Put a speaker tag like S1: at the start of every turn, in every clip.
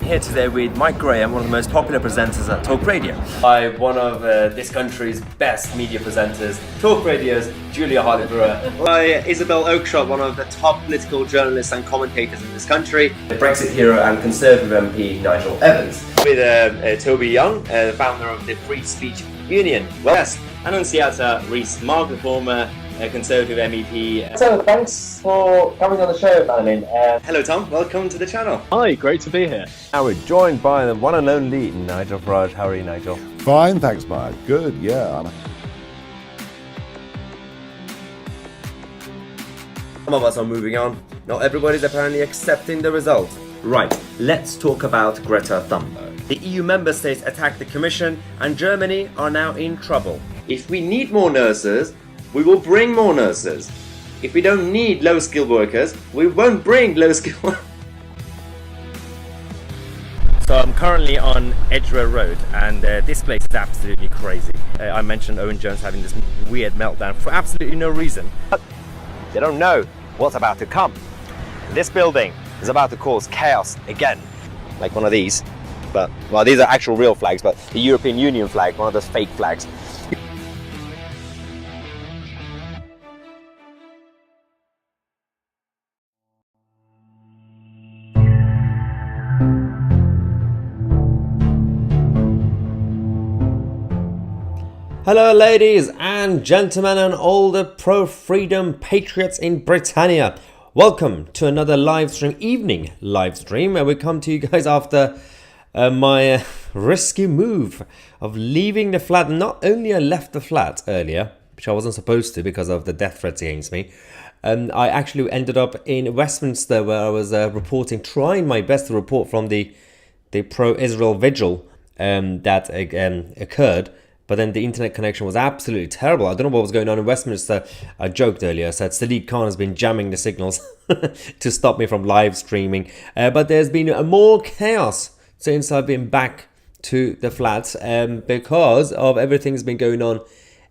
S1: here today with Mike Graham, one of the most popular presenters at Talk Radio. By one of this country's best media presenters, Talk Radio's Julia Hartley-Brewer. By Isabel Oakeshott, one of the top political journalists and commentators in this country. The Brexit hero and Conservative MP Nigel Evans. With Toby Young, the founder of the Free Speech Union. Well, yes. Annunziata Rees-Mogg, former Conservative MEP. So, thanks for coming on the show, Madeline. Hello, Tom. Welcome to the channel.
S2: Hi, great to be here.
S3: Now we're joined by the one and only Nigel Farage. How are you, Nigel?
S4: Fine, thanks, Mike. Good, yeah.
S1: Some of us are moving on. Not everybody's apparently accepting the result. Right, let's talk about Greta Thunberg. The EU member states attacked the Commission and Germany are now in trouble. If we need more nurses, we will bring more nurses. If we don't need low-skilled workers, we won't bring low-skilled workers. So I'm currently on Edgware Road and this place is absolutely crazy. I mentioned Owen Jones having this weird meltdown for absolutely no reason.
S3: They don't know what's about to come. This building is about to cause chaos again.
S1: Like one of these. But, well, these are actual real flags, but the European Union flag, one of those fake flags. Hello ladies and gentlemen and all the pro-freedom patriots in Britannia. Welcome to another evening live stream where we come to you guys after my risky move of leaving the flat. Not only I left the flat earlier, which I wasn't supposed to because of the death threats against me, I actually ended up in Westminster where I was trying my best to report from the pro-Israel vigil that occurred. But then the internet connection was absolutely terrible. I don't know what was going on in Westminster. I joked earlier. I said Sadiq Khan has been jamming the signals to stop me from live streaming. But there's been more chaos since I've been back to the flat because of everything that's been going on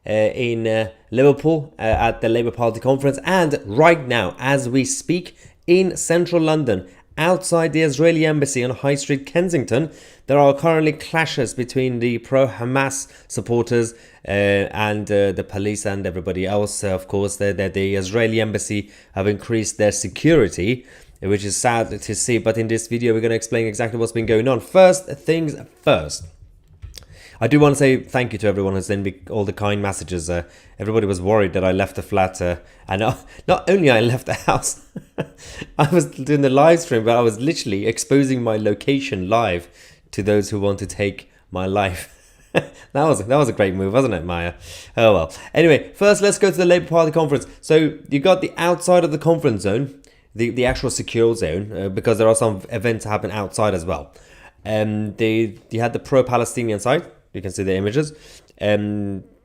S1: in Liverpool at the Labour Party conference. And right now, as we speak, in central London, outside the Israeli embassy on High Street, Kensington, there are currently clashes between the pro-Hamas supporters and the police and everybody else. Of course, the Israeli embassy have increased their security, which is sad to see. But in this video, we're going to explain exactly what's been going on. First things first. I do want to say thank you to everyone who's sent me all the kind messages. Everybody was worried that I left the flat, and not only I left the house, I was doing the live stream, but I was literally exposing my location live to those who want to take my life. that was a great move, wasn't it, Maya? Oh well. Anyway, first let's go to the Labour Party conference. So you got the outside of the conference zone, the actual secure zone, because there are some events happen outside as well. You had the pro-Palestinian side. You can see the images,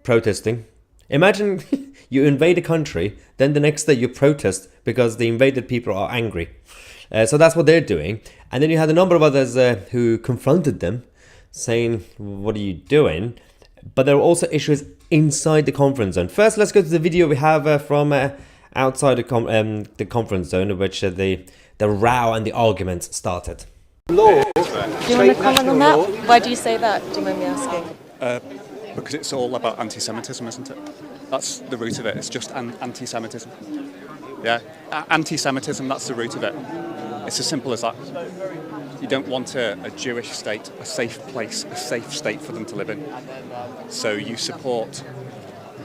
S1: protesting. Imagine you invade a country, then the next day you protest because the invaded people are angry. So that's what they're doing. And then you had a number of others who confronted them, saying, what are you doing? But there were also issues inside the conference zone. First, let's go to the video we have from outside the conference zone, in which the row and the arguments started.
S5: Law. Do you want to comment on that? Why do you say that? Do you mind me asking?
S2: Because it's all about anti-Semitism, isn't it? That's the root of it. It's just anti-Semitism. Yeah, anti-Semitism, that's the root of it. It's as simple as that. You don't want a Jewish state, a safe place, a safe state for them to live in. So you support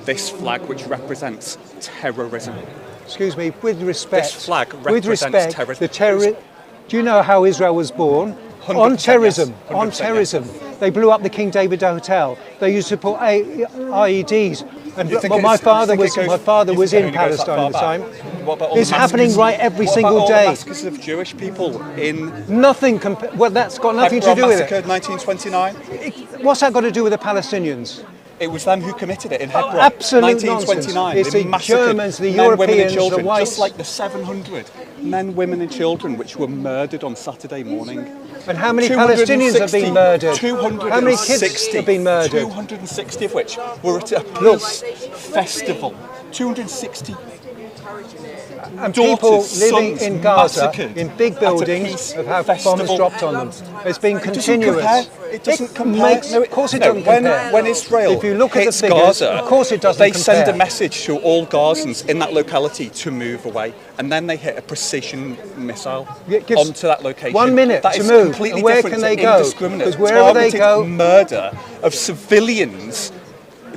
S2: this flag which represents terrorism.
S6: Excuse me, with respect.
S2: This flag represents terrorism.
S6: Do you know how Israel was born? On terrorism.
S2: Yes.
S6: On terrorism. Yes. They blew up the King David Hotel. They used to put IEDs. And my father was in Palestine at the time. It's happening right every single day.
S2: Massacres of Jewish people in
S6: nothing. Well, that's got nothing to do with it.
S2: Hebron massacred 1929.
S6: What's that got to do with the Palestinians?
S2: It was them who committed it in Hebron.
S6: Absolute
S2: 1929.
S6: It's the Germans, the
S2: men,
S6: Europeans,
S2: women and children,
S6: the whites.
S2: just like the 700 men, women and children which were murdered on Saturday morning.
S6: And how many Palestinians have been murdered?
S2: 260.
S6: How many kids have been murdered?
S2: 260 of which were at a peace festival. 260.
S6: And people
S2: daughters,
S6: living
S2: sons
S6: in Gaza,
S2: massacred
S6: in big
S2: at a
S6: buildings,
S2: peace
S6: have had
S2: festival.
S6: bombs dropped on them. It's been continuous.
S2: It doesn't compare.
S6: Makes, of course it doesn't compare.
S2: When Israel
S6: if you look at the
S2: hits
S6: figures,
S2: Gaza,
S6: of course it doesn't
S2: they
S6: compare.
S2: send a message to all Gazans in that locality to move away, and then they hit a precision missile
S6: It gives
S2: onto that location.
S6: 1 minute
S2: that
S6: to
S2: is
S6: move,
S2: completely
S6: and where
S2: different
S6: can
S2: to
S6: they go?
S2: indiscriminate,
S6: Because wherever they
S2: targeted
S6: go,
S2: murder of civilians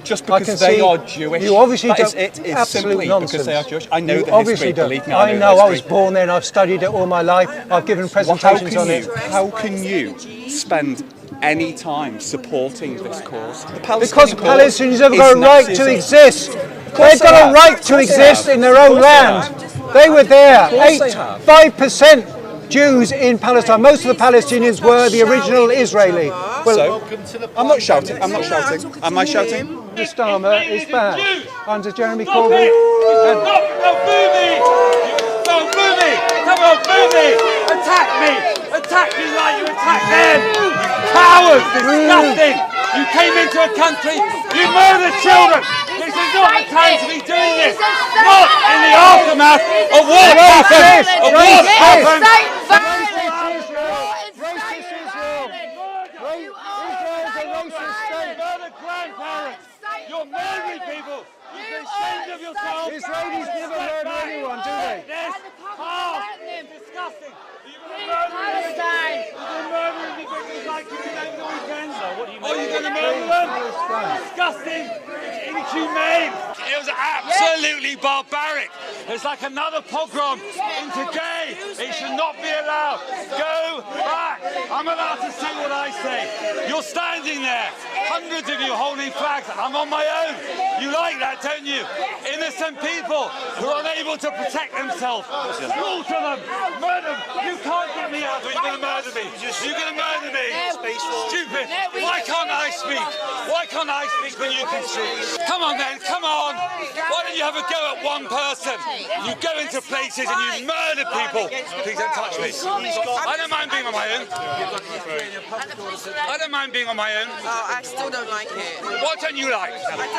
S2: just
S6: I can
S2: because they
S6: see
S2: are Jewish.
S6: you obviously
S2: That is
S6: don't.
S2: it. It's
S6: Absolute
S2: simply
S6: nonsense.
S2: because they are Jewish. I know
S6: you
S2: the
S6: obviously
S2: history.
S6: don't.
S2: Believe me,
S6: I
S2: I
S6: know.
S2: the
S6: I was
S2: history.
S6: born there, and I've studied it all my life. I've given presentations on it.
S2: How can you spend any time supporting this cause? The
S6: Because
S2: Palestinian cause
S6: Palestinians have got a
S2: is
S6: right
S2: Nazism.
S6: to exist.
S2: course
S6: They've
S2: they
S6: got
S2: have.
S6: a right
S2: Of
S6: to
S2: course they
S6: exist
S2: have.
S6: in their
S2: Of
S6: own
S2: course they
S6: land.
S2: have.
S6: They were there.
S2: Of course they have.
S6: 5% Jews in Palestine. Most of the Palestinians were the original Israeli. Well,
S2: So, I'm not shouting. I'm not shouting. Am I shouting?
S6: the Starmer is bad. Under Jeremy
S7: Stop
S6: Corbyn.
S7: it!
S6: and-
S7: Stop! No, boo me! No, boo me! Come on, boo me! Attack me! Attack me like you attack them! Cowards! Disgusting! You came into a country, you murdered children! This is not the time to be doing this! Not in the aftermath of what happened! Of what happened! Murder grandparents! You're murdering people! You can ashamed of yourself!
S6: Israelis never murder anyone, do they?
S7: This disgusting! Palestine! You're murdering the victims like you did over the weekend. So what are you going to murder them? Disgusting! It's inhumane! It was absolutely barbaric. It's like another pogrom into gay. It should not be allowed. Go back. I'm allowed to say what I say. You're standing there. Hundreds of you holding flags. I'm on my own. You like that, don't you? Innocent people who are unable to protect themselves. Slaughter them. Murder them. You can't get me out. You're going to murder me. You're going to murder me. Stupid. Why can't I speak? Why can't I speak when you can speak? Come on then. Come on. Why don't you have a go at one person? You go into places and you murder people. Please don't touch me. I don't mind being on my own. I don't mind being on my own.
S8: Oh, I still don't like it.
S7: What don't you like?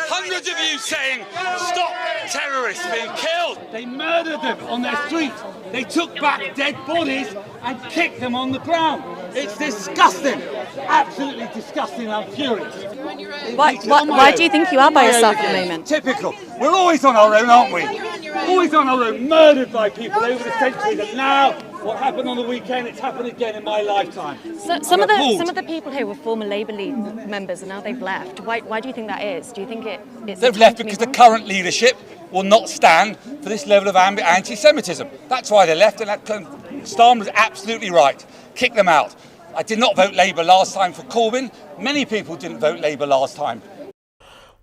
S7: Hundreds of you saying, stop terrorists being killed. They murdered them on their street. They took back dead bodies and kicked them on the ground. It's disgusting. Absolutely disgusting. I'm furious.
S5: Why do you think you are by yourself at the moment?
S7: Typical. We're always on our own, aren't we? Always on our own, murdered by people over the centuries. And now, what happened on the weekend, it's happened again in my lifetime.
S5: So, some of the people here were former Labour League members, and now they've left. Why do you think that is? Do you think it's
S7: They've left because the current leadership will not stand for this level of anti-Semitism. That's why they left, and Starmer was absolutely right. Kick them out. I did not vote Labour last time for Corbyn. Many people didn't vote Labour last time.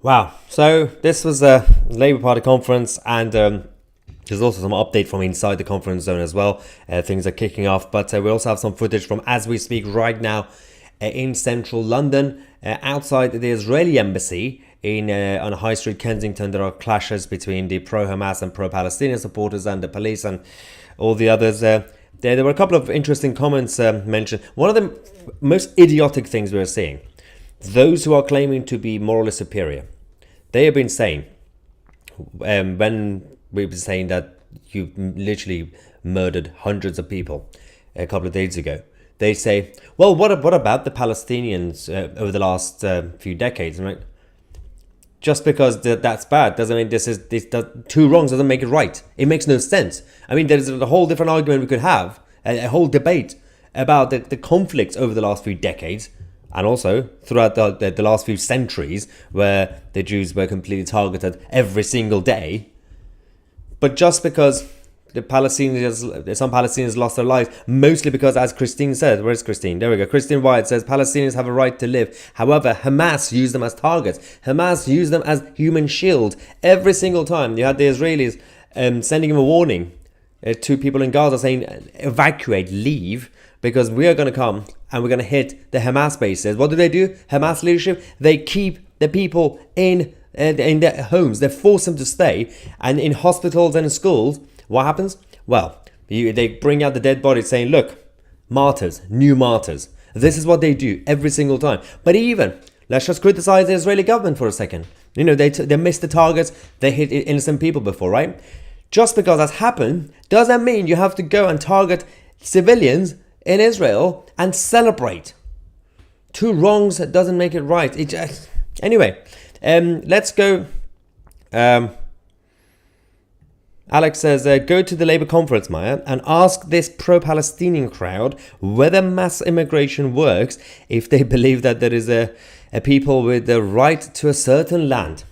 S1: Wow. So this was a Labour Party conference, and there's also some update from inside the conference zone as well. Things are kicking off, but we also have some footage from as we speak right now in central London, outside the Israeli embassy on High Street, Kensington. There are clashes between the pro-Hamas and pro-Palestinian supporters and the police and all the others. There were a couple of interesting comments mentioned. One of the most idiotic things we're seeing, those who are claiming to be morally superior, they have been saying, when we've been saying that you literally murdered hundreds of people a couple of days ago, they say, well, what about the Palestinians over the last few decades, right? Just because that's bad doesn't mean two wrongs doesn't make it right. It makes no sense. I mean, there's a whole different argument we could have, a whole debate about the conflicts over the last few decades, and also throughout the last few centuries, where the Jews were completely targeted every single day. But just because some Palestinians lost their lives, mostly because, as Christine said, where's Christine? There we go. Christine Wyatt says Palestinians have a right to live. However, Hamas used them as targets. Hamas used them as human shield. Every single time you had the Israelis sending them a warning to people in Gaza saying, evacuate, leave, because we are going to come and we're going to hit the Hamas bases. What do? Hamas leadership, they keep the people in their homes. They force them to stay. And in hospitals and in schools, what happens? Well, they bring out the dead bodies saying, look, martyrs, new martyrs. This is what they do every single time. But even, let's just criticize the Israeli government for a second. You know, they missed the targets. They hit innocent people before, right? Just because that's happened doesn't mean you have to go and target civilians in Israel and celebrate. Two wrongs doesn't make it right. Anyway, let's go. Alex says, go to the Labour conference, Maya, and ask this pro-Palestinian crowd whether mass immigration works if they believe that there is a people with the right to a certain land.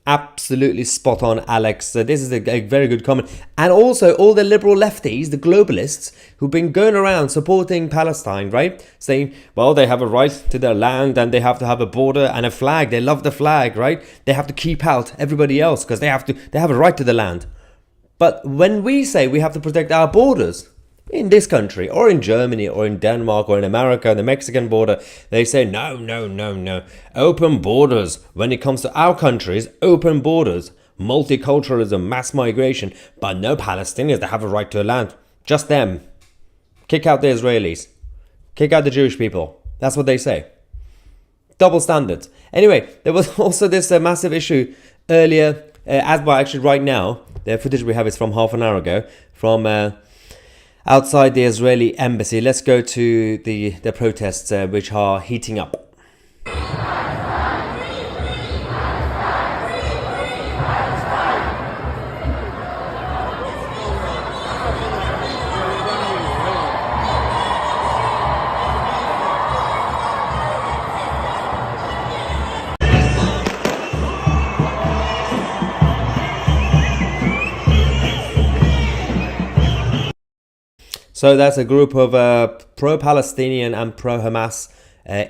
S1: Absolutely spot on, Alex. This is a very good comment. And also all the liberal lefties, the globalists, who've been going around supporting Palestine, right? Saying, well, they have a right to their land and they have to have a border and a flag. They love the flag, right? They have to keep out everybody else because they have a right to the land. But when we say we have to protect our borders in this country or in Germany or in Denmark or in America, the Mexican border, they say, no. Open borders. When it comes to our countries, open borders, multiculturalism, mass migration, but no Palestinians that have a right to a land. Just them. Kick out the Israelis. Kick out the Jewish people. That's what they say. Double standards. Anyway, there was also this massive issue earlier, actually right now, the footage we have is from half an hour ago, from outside the Israeli embassy. Let's go to the protests which are heating up. So that's a group of pro-Palestinian and pro-Hamas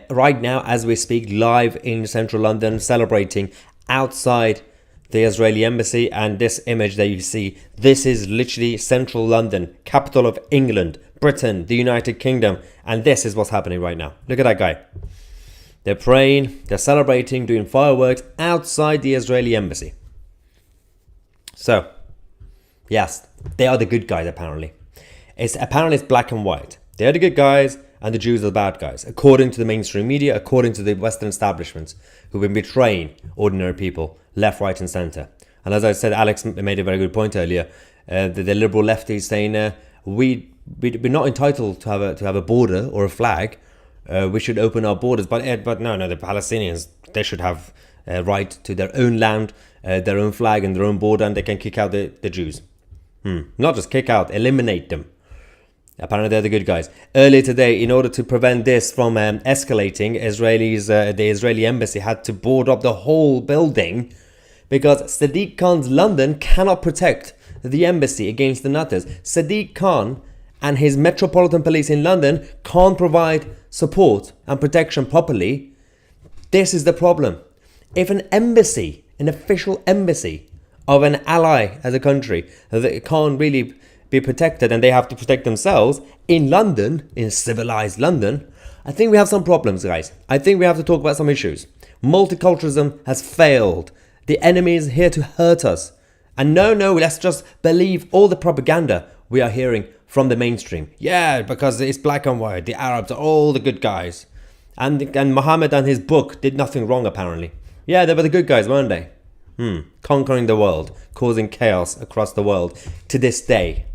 S1: right now as we speak, live in central London, celebrating outside the Israeli embassy. And this image that you see, this is literally central London, capital of England, Britain, the United Kingdom. And this is what's happening right now. Look at that guy. They're praying, they're celebrating, doing fireworks outside the Israeli embassy. So, yes, they are the good guys apparently. Apparently it's black and white. They're the good guys and the Jews are the bad guys, according to the mainstream media, according to the Western establishments who've been betraying ordinary people, left, right and centre. And as I said, Alex made a very good point earlier. The liberal lefties saying we're not entitled to have a border or a flag. We should open our borders. But no, the Palestinians, they should have a right to their own land, their own flag and their own border, and they can kick out the Jews. Not just kick out, eliminate them. Apparently they're the good guys. Earlier today, in order to prevent this from escalating, the Israeli embassy had to board up the whole building because Sadiq Khan's London cannot protect the embassy against the nutters. Sadiq Khan and his Metropolitan Police in London can't provide support and protection properly. This is the problem. If an embassy, an official embassy of an ally as a country that can't really be protected and they have to protect themselves in London, in civilized London, I think we have some problems, guys. I think we have to talk about some issues. Multiculturalism has failed. The enemy is here to hurt us. And no, let's just believe all the propaganda we are hearing from the mainstream. Yeah, because it's black and white. The Arabs are all the good guys. And Muhammad and his book did nothing wrong, apparently. Yeah, they were the good guys, weren't they? Conquering the world, causing chaos across the world to this day.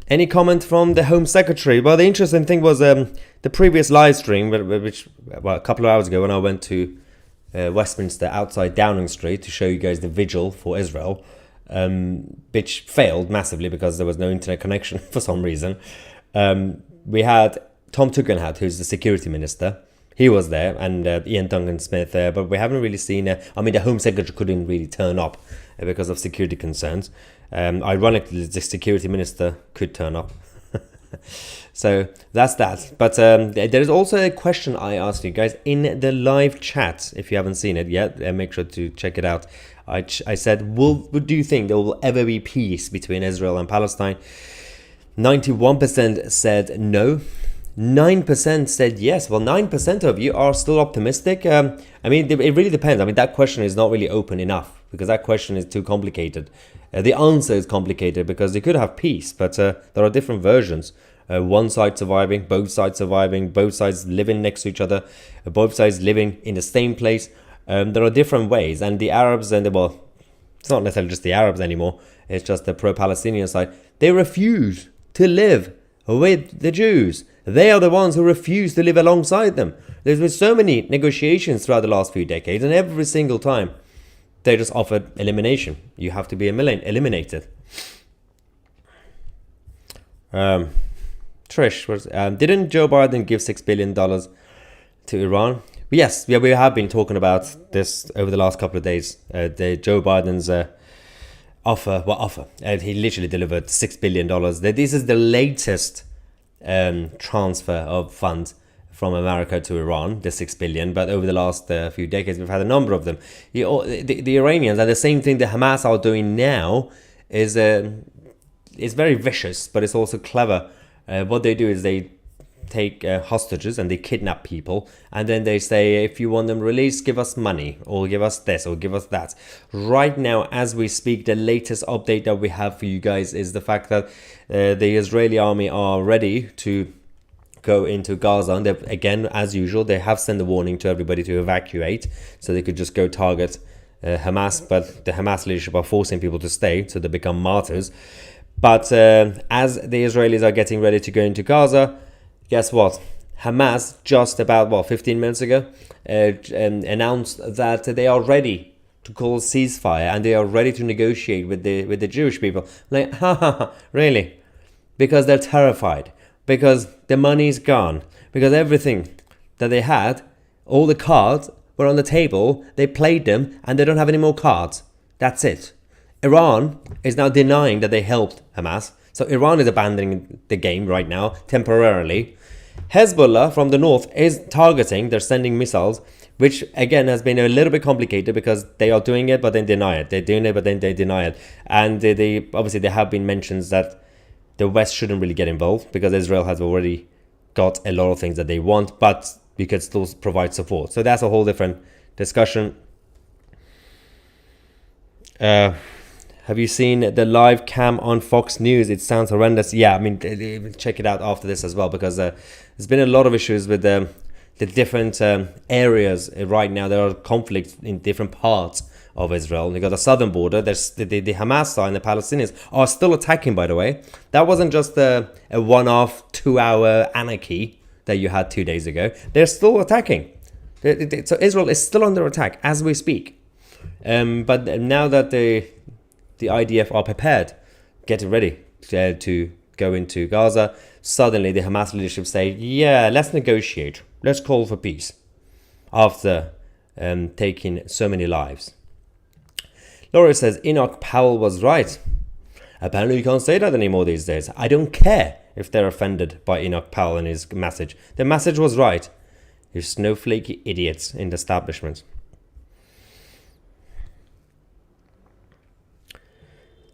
S1: Any comment from the Home Secretary? Well, the interesting thing was the previous live stream, which a couple of hours ago when I went to Westminster outside Downing Street to show you guys the vigil for Israel, which failed massively because there was no internet connection for some reason. We had Tom Tugendhat, who's the security minister. He was there, and Ian Duncan Smith there, but we haven't really seen... the Home Secretary couldn't really turn up because of security concerns. Ironically, the security minister could turn up. So that's that. But there is also a question I asked you guys in the live chat. If you haven't seen it yet, make sure to check it out. I said, do you think there will ever be peace between Israel and Palestine? 91% said no. 9% said yes. Well, 9% of you are still optimistic. It really depends. That question is not really open enough because that question is too complicated. The answer is complicated because they could have peace, but there are different versions. One side surviving, both sides living next to each other, both sides living in the same place, There are different ways, and the Arabs and it's not necessarily just the Arabs anymore. It's just the pro-Palestinian side. They refuse to live with the Jews. They are the ones who refuse to live alongside them. There's been so many negotiations throughout the last few decades, and every single time they just offered elimination. You have to be eliminated. Trish, didn't Joe Biden give $6 billion to Iran? Yes, yeah, we have been talking about this over the last couple of days. Joe Biden's offer. He literally delivered $6 billion. This is the latest transfer of funds from America to Iran, the $6 billion. But over the last few decades, we've had a number of them. The Iranians, and the same thing the Hamas are doing now, is very vicious, but it's also clever. What they do is they take hostages and they kidnap people, and then they say, if you want them released, give us money, or give us this, or give us that. Right now, as we speak, the latest update that we have for you guys is the fact that the Israeli army are ready to go into Gaza, and again, as usual, they have sent a warning to everybody to evacuate, so they could just go target Hamas, but the Hamas leadership are forcing people to stay, so they become martyrs. But as the Israelis are getting ready to go into Gaza, guess what? Hamas just about 15 minutes ago announced that they are ready to call a ceasefire, and they are ready to negotiate with the Jewish people. Like, really? Because they're terrified, because the money's gone, because everything that they had, all the cards were on the table, they played them, and they don't have any more cards. That's it. Iran is now denying that they helped Hamas. So Iran is abandoning the game right now, temporarily. Hezbollah from the north is targeting, they're sending missiles, which again has been a little bit complicated because they are doing it but then deny it. They're doing it but then they deny it. And obviously there have been mentions that the West shouldn't really get involved because Israel has already got a lot of things that they want, but we could still provide support. So that's a whole different discussion. Have you seen the live cam on Fox News? It sounds horrendous. Yeah, I mean, check it out after this as well, because there's been a lot of issues with the different areas right now. There are conflicts in different parts of Israel. You got the southern border. There's the Hamas side, and the Palestinians are still attacking, by the way. That wasn't just a one-off 2-hour anarchy that you had 2 days ago. They're still attacking. So Israel is still under attack as we speak. But now that the IDF are prepared, getting ready to go into Gaza, suddenly the Hamas leadership say, yeah, let's negotiate. Let's call for peace. After taking so many lives. Laura says, Enoch Powell was right. Apparently you can't say that anymore these days. I don't care if they're offended by Enoch Powell and his message. The message was right. You snowflakey idiots in the establishment.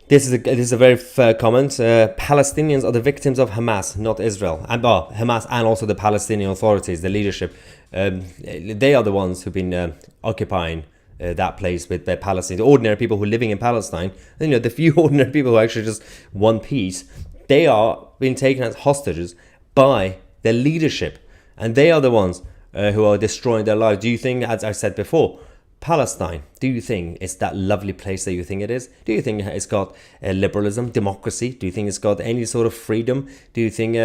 S1: This is a very fair comment. Palestinians are the victims of Hamas, not Israel. And Hamas and also the Palestinian authorities, the leadership. They are the ones who've been occupying that place with their Palestinians. The ordinary people who are living in Palestine, the few ordinary people who actually just want peace, they are being taken as hostages by their leadership. And they are the ones who are destroying their lives. Do you think, as I said before, Palestine, do you think it's that lovely place that you think it is? Do you think it's got liberalism, democracy? Do you think it's got any sort of freedom? Do you think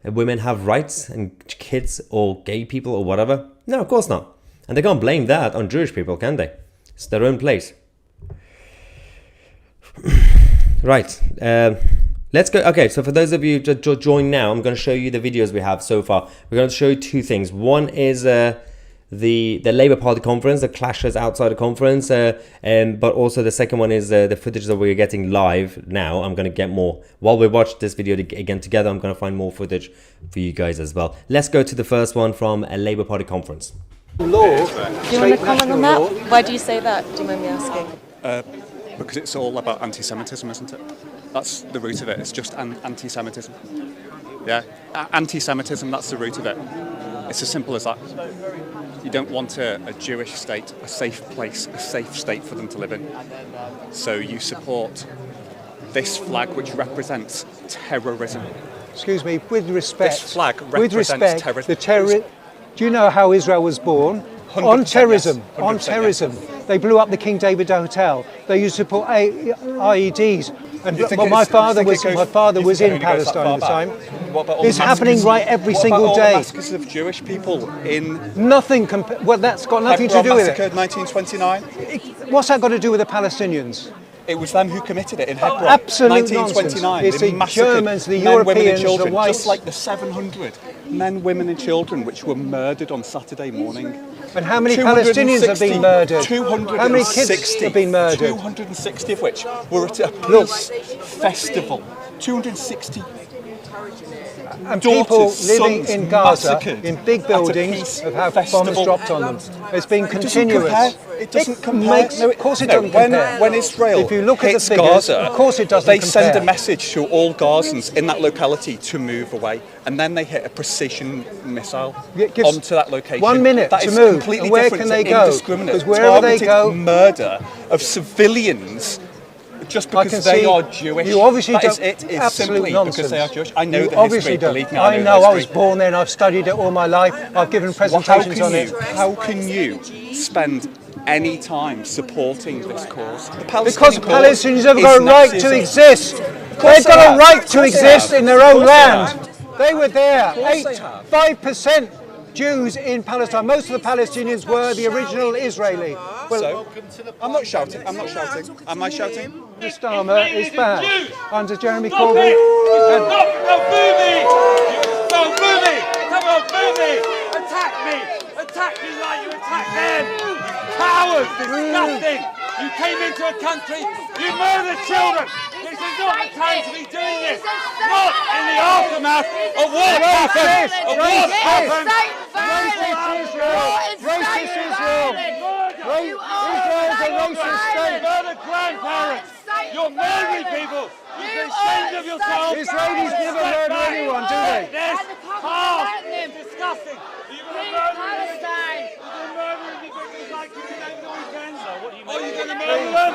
S1: women have rights and kids or gay people or whatever? No, of course not. And they can't blame that on Jewish people, can they? It's their own place. Right. Let's go. Okay, so for those of you who join now, I'm going to show you the videos we have so far. We're going to show you two things. One is the Labour Party conference, the clashes outside the conference, but also the second one is the footage that we're getting live now. I'm going to get more. While we watch this video again together, I'm going to find more footage for you guys as well. Let's go to the first one from a Labour Party conference.
S6: Law.
S5: Do you want to comment on that? Why do you say that? Do you mind me asking?
S2: Because it's all about anti-Semitism, isn't it? That's the root of it. It's just anti-Semitism. Yeah, anti-Semitism, that's the root of it. It's as simple as that. You don't want a Jewish state, a safe place, a safe state for them to live in. So you support this flag, which represents terrorism.
S6: Excuse me, with respect.
S2: This flag represents terrorism.
S6: Do you know how Israel was born? On terrorism,
S2: 100%,
S6: on
S2: yes.
S6: terrorism. They blew up the King David Hotel. They used to put IEDs. And
S2: You think
S6: well, my
S2: it's-
S6: father
S2: you think
S6: was
S2: it goes-
S6: was
S2: you
S6: in
S2: think it only goes that
S6: Palestine at the
S2: far
S6: time.
S2: back? What about all
S6: It's
S2: the
S6: happening
S2: massacres-
S6: right every
S2: what
S6: single
S2: about all
S6: day.
S2: the massacres of Jewish people in
S6: Nothing. Well, that's got nothing to
S2: Hebron
S6: do with
S2: massacre
S6: it.
S2: 1929?
S6: What's that got to do with the Palestinians?
S2: It was them who committed it in Hebron.
S6: absolute
S2: 1929.
S6: nonsense. It's
S2: They
S6: the
S2: massacred
S6: Germans, the
S2: men, women and
S6: Europeans, the
S2: children,
S6: whites.
S2: just like the 700 men, women and children which were murdered on Saturday morning.
S6: And how many Palestinians have been murdered?
S2: 260,
S6: How many kids have been murdered?
S2: 260 of which were at a peace festival. 260
S6: And
S2: daughters,
S6: people living
S2: sons
S6: in Gaza,
S2: massacred
S6: in big
S2: at a
S6: buildings,
S2: peace
S6: have had bombs
S2: festival.
S6: dropped on them. It's been
S2: It doesn't
S6: continuous.
S2: compare. It doesn't compare.
S6: Makes,
S2: No,
S6: of course it
S2: no,
S6: doesn't compare.
S2: When Israel
S6: if you look at the
S2: hits
S6: figures,
S2: Gaza,
S6: of course it doesn't
S2: they
S6: compare.
S2: send a message to all Gazans in that locality to move away, and then they hit a precision missile
S6: It gives
S2: onto that location.
S6: 1 minute
S2: That
S6: to
S2: is
S6: move,
S2: completely
S6: and where
S2: different
S6: can
S2: to
S6: they go?
S2: indiscriminate,
S6: Because wherever they
S2: targeted
S6: go-
S2: murder of civilians. Just
S6: I
S2: because
S6: can
S2: they
S6: see
S2: are Jewish.
S6: you obviously
S2: That is
S6: don't.
S2: it. It's
S6: absolute
S2: simply
S6: nonsense.
S2: because they are Jewish. I know
S6: you
S2: the
S6: obviously
S2: history.
S6: don't.
S2: Believe me,
S6: I
S2: know
S6: know.
S2: the
S6: I was
S2: history.
S6: born there and I've studied it all my life. I've given
S2: Well,
S6: presentations on it.
S2: How can you spend any time supporting this cause? The
S6: Because
S2: Palestinian cause
S6: Palestinians have
S2: is
S6: got a right to
S2: Nazism.
S6: exist.
S2: course
S6: They've got
S2: they
S6: a
S2: have.
S6: right
S2: Of
S6: to
S2: course they
S6: exist
S2: have.
S6: in their
S2: Of
S6: own
S2: course they
S6: land.
S2: have.
S6: They were there.
S2: Of course they have.
S6: 5% Jews in Palestine. Most of the Palestinians were the original Israeli. Well,
S2: So, I'm not shouting. I'm not shouting. Am I shouting?
S6: the Starmer is bad. Under Jeremy
S7: Stop
S6: Corbyn.
S7: it!
S6: and-
S7: Stop! No, boo me! No, boo me! Come on, boo me! Attack me! Attack me like you attack them! Cowards! Disgusting! You came into a country, you murdered children! This is not the time to be doing this! Not in the aftermath of what happened! Of what happened!
S6: Racist Israel! Racist Israel! Israel is a racist state!
S7: Murdered grandparents! You're murdering people! You be ashamed of yourself!
S6: Israelis never murder anyone, do they?
S7: This half is disgusting! You're going to murder Palestine! You're murdering people like you did over the weekend! So what are you going to murder them?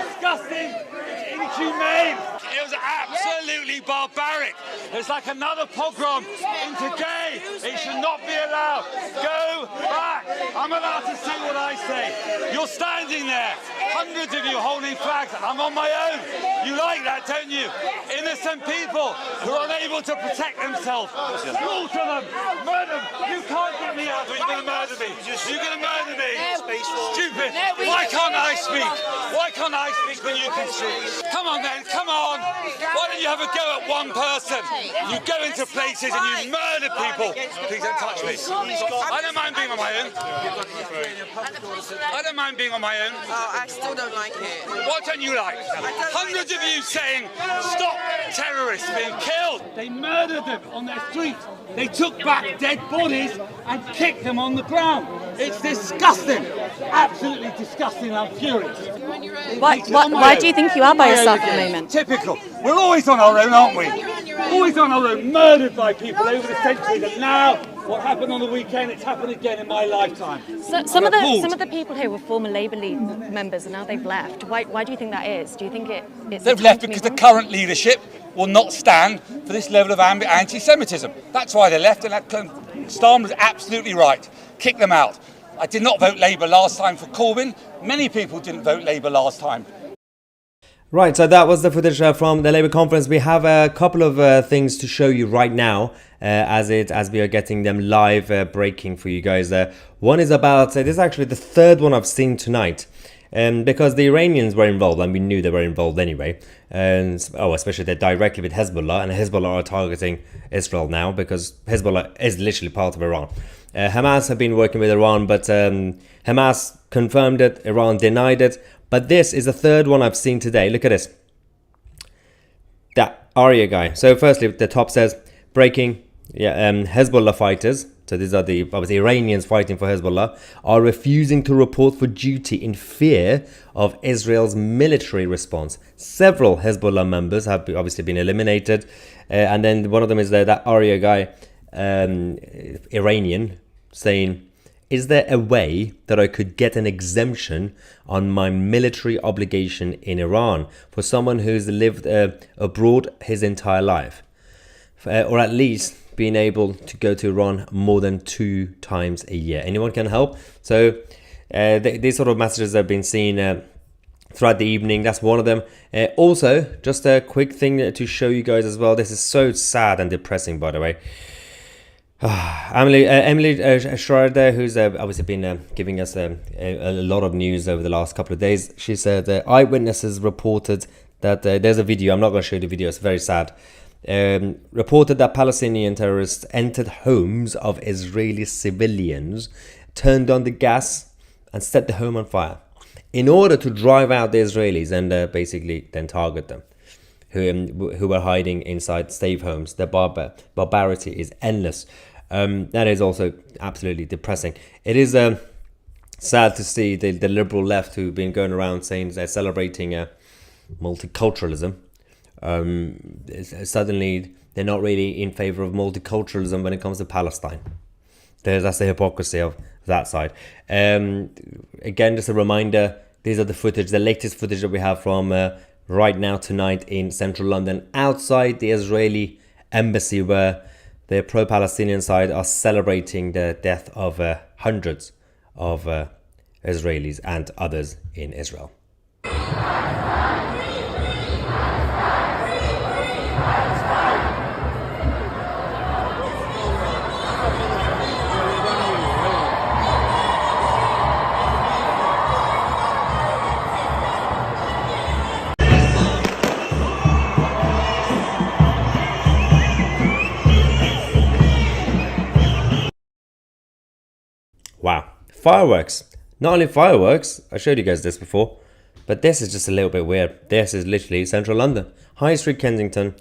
S7: Disgusting! It's inhumane! It was absolutely barbaric! It's like another pogrom into gay! It should not be allowed! Go back! I'm allowed to say what I say! You're standing there! Hundreds of you holding flags, and I'm on my own! You like that, don't you? Innocent people who are unable to protect themselves! Slaughter them! Murder them! You can't get me out, or you're going to murder me! You're going to murder me! Stupid! Why can't I speak? Why can't I speak when you can speak? Come on then, come on! Why don't you have a go at one person? You go into places and you murder people! Please don't touch me. I don't mind being on my own. I don't mind being on my own.
S8: Oh, I still don't like it.
S7: What don't you like? Hundreds of you saying, stop terrorists being killed. They murdered them on their streets. They took back dead bodies and kicked them on the ground. It's disgusting. Absolutely disgusting. I'm furious.
S5: Why do you think you are by yourself at the moment?
S7: Typical. We're always on our own, aren't we? Always on our own, murdered by people over the centuries. And now, what happened on the weekend, it's happened again in my lifetime.
S5: So, some of the people here were former Labour League members, and now they've left. Why do you think that is? Do you think it's
S7: They've left because the current leadership will not stand for this level of anti-Semitism. That's why they left, and that Starmer was absolutely right. Kick them out. I did not vote Labour last time for Corbyn. Many people didn't vote Labour last time.
S1: Right, so that was the footage from the Labour conference. We have a couple of things to show you right now as we are getting them live breaking for you guys. One is about, this is actually the third one I've seen tonight. Because the Iranians were involved, and we knew they were involved anyway. And especially they're directly with Hezbollah, and Hezbollah are targeting Israel now because Hezbollah is literally part of Iran. Hamas have been working with Iran, but Hamas confirmed it, Iran denied it. But this is the third one I've seen today. Look at this. That Arya guy. So firstly, the top says, breaking, Hezbollah fighters, so these are the obviously Iranians fighting for Hezbollah, are refusing to report for duty in fear of Israel's military response. Several Hezbollah members have obviously been eliminated. And then one of them is that Arya guy, Iranian, saying, is there a way that I could get an exemption on my military obligation in Iran for someone who's lived abroad his entire life? Or at least being able to go to Iran more than 2 times a year. Anyone can help. So these sort of messages have been seen throughout the evening. That's one of them. Also, just a quick thing to show you guys as well. This is so sad and depressing, by the way. Emily Schrader, who's obviously been giving us a lot of news over the last couple of days. She said eyewitnesses reported that there's a video. I'm not going to show you the video. It's very sad. Reported that Palestinian terrorists entered homes of Israeli civilians, turned on the gas, and set the home on fire in order to drive out the Israelis and basically then target them, who were hiding inside safe homes. The barbarity is endless. That is also absolutely depressing. It is sad to see the liberal left, who've been going around saying they're celebrating multiculturalism. Suddenly they're not really in favor of multiculturalism when it comes to Palestine. That's the hypocrisy of that side. Again, just a reminder, these are the latest footage that we have from right now tonight in central London, outside the Israeli embassy, where the pro-Palestinian side are celebrating the death of hundreds of Israelis and others in Israel. Wow, fireworks. Not only fireworks, I showed you guys this before, but this is just a little bit weird. This is literally central London, High Street, Kensington.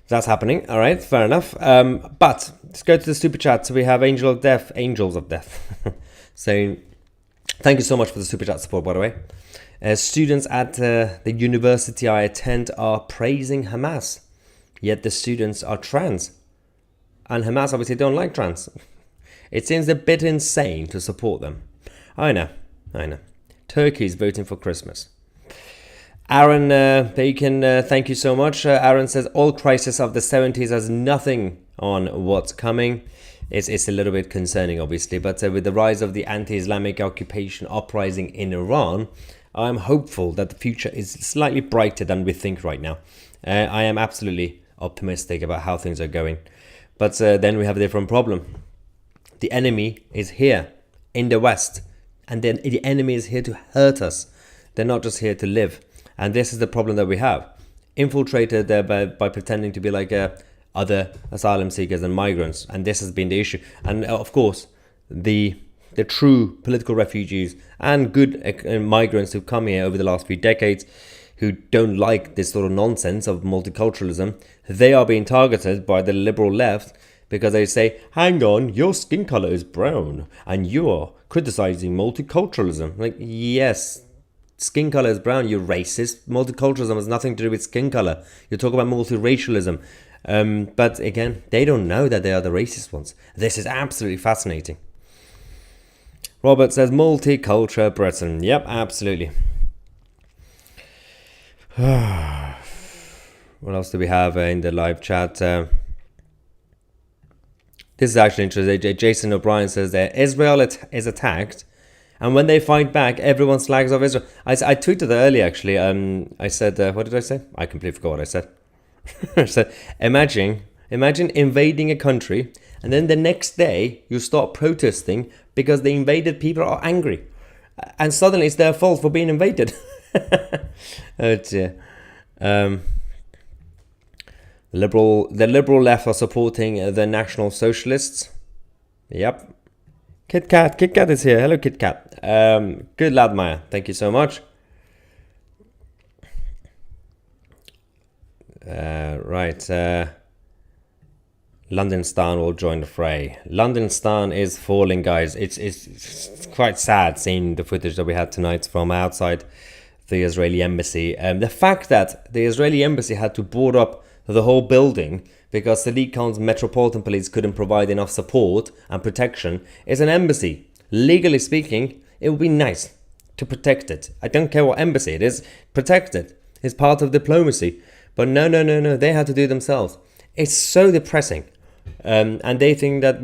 S1: That's happening. All right, fair enough. But let's go to the super chat. So we have Angels of Death, saying, thank you so much for the super chat support, by the way. Students at the university I attend are praising Hamas, yet the students are trans. And Hamas obviously don't like trans. It seems a bit insane to support them. I know. Turkey's voting for Christmas. Aaron Bacon, thank you so much. Aaron says, all crisis of the 70s has nothing on what's coming. It's a little bit concerning, obviously, but with the rise of the anti-Islamic occupation uprising in Iran, I'm hopeful that the future is slightly brighter than we think right now. I am absolutely optimistic about how things are going. But then we have a different problem. The enemy is here in the West, and then the enemy is here to hurt us. They're not just here to live. And this is the problem that we have. Infiltrated by pretending to be like other asylum seekers and migrants. And this has been the issue. And of course, the true political refugees and good migrants who've come here over the last few decades, who don't like this sort of nonsense of multiculturalism, they are being targeted by the liberal left, because they say, hang on, your skin color is brown and you are criticizing multiculturalism. Like, yes, skin color is brown, you're racist. Multiculturalism has nothing to do with skin color. You're talking about multiracialism. But again, they don't know that they are the racist ones. This is absolutely fascinating. Robert says, multicultural Britain. Yep, absolutely. What else do we have in the live chat? This is actually interesting. Jason O'Brien says that Israel is attacked, and when they fight back, everyone slags off Israel. I tweeted that earlier, actually. I said, what did I say? I completely forgot what I said. I said, imagine invading a country, and then the next day you start protesting because the invaded people are angry, and suddenly it's their fault for being invaded. Oh dear. The liberal left are supporting the National Socialists. Yep. Kit Kat is here. Hello, Kit Kat. Good lad, Maya. Thank you so much. Right. London Stan will join the fray. London Stan is falling, guys. It's quite sad seeing the footage that we had tonight from outside the Israeli embassy. The fact that the Israeli embassy had to board up the whole building because Sadiq Khan's Metropolitan Police couldn't provide enough support and protection is an embassy. Legally speaking, it would be nice to protect it. I don't care what embassy it is, protect it. It's part of diplomacy. But no, they had to do it themselves. It's so depressing. And they think that,